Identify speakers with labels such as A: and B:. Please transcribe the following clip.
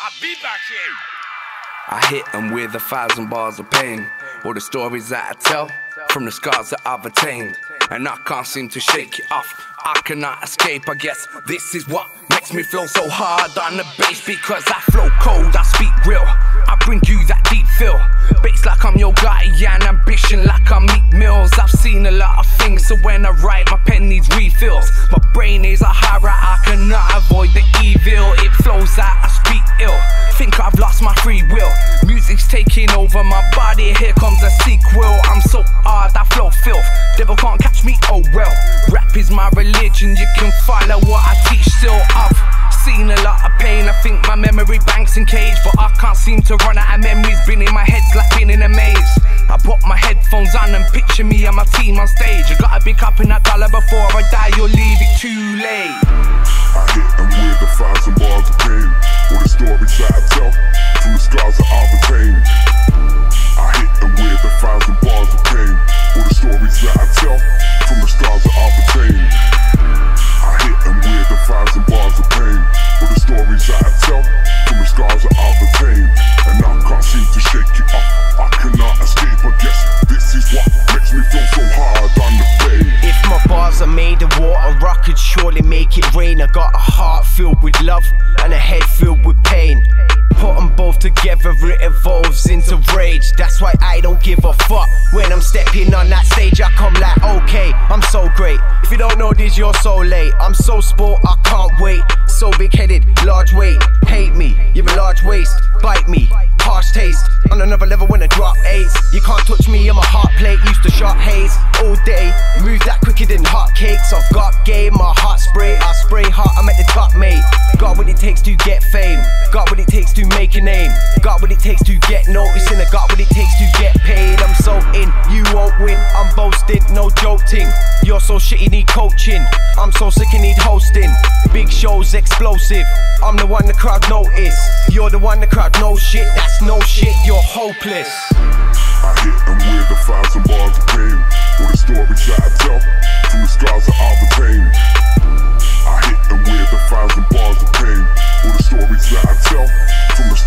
A: I'll be back here.
B: I hit them with 1,000 bars of pain. All the stories that I tell, from the scars that I've attained. And I can't seem to shake it off, I cannot escape. I guess this is what makes me flow so hard on the bass. Because I flow cold, I speak real, I bring you that deep feel. Bass like I'm your guardian, ambition like I'm Meek Mills. I've seen a lot of things, so when I write my pen needs refills. My brain is a horror, I cannot avoid the evil. It flows out, I speak ill, think I've lost my free will. Music's taking over my body, here comes a sequel. I'm so hard, I flow filth, devil can't catch me, oh well. Rap is my religion, you can follow what I teach still. I've seen a lot of pain, I think my memory banks in cage. But I can't seem to run out of memories, been in my head like being in a maze. I put my headphones on and picture me and my team on stage. I gotta be cupping that dollar before I die, you'll leave it too late.
C: I hit them with 1,000 bars of pain. All the stories that I tell, from the scars that I've attained. I hit them with 1,000 bars of pain. All the stories that I tell, from the scars that I've attained. I hit them with 1,000 bars of pain. All the stories that I tell, from the scars that I've attained. And I can't seem to shake it off, I cannot escape. I guess this is what makes me feel so hard on the page.
D: If my bars are made of water, I could surely make it rain. I got a heart filled with love and a head filled with pain. Put them both together, it evolves into rage. That's why I don't give a fuck. When I'm stepping on that stage, I come like, okay, I'm so great. If you don't know this, you're so late. I'm so sport, I can't wait. So big-headed, large weight. Hate me, you have a large waist. Bite me, harsh taste. On another level when I drop eights. You can't touch me, I'm a hot plate. Used to sharp haze all day. Move that quicker than hot cakes. I've got game, my heart spray. I spray hot, I'm at the top, mate. Got what it takes to get fame. Got what it takes to make a name. Got what it takes to get noticed. And I got what it takes to get paid. I'm so in, you won't win. I'm boasting, no joking. You're so shit, you need coaching. I'm so sick, you need hosting. Big shows, explosive. I'm the one the crowd notice. You're the one the crowd knows shit. That's no shit, you're hopeless.
C: I hit them with 1,000 bars of pain. All the stories that I tell, from the scars that I've attained. I hit them with 1,000 bars of pain. All the stories that I tell, from the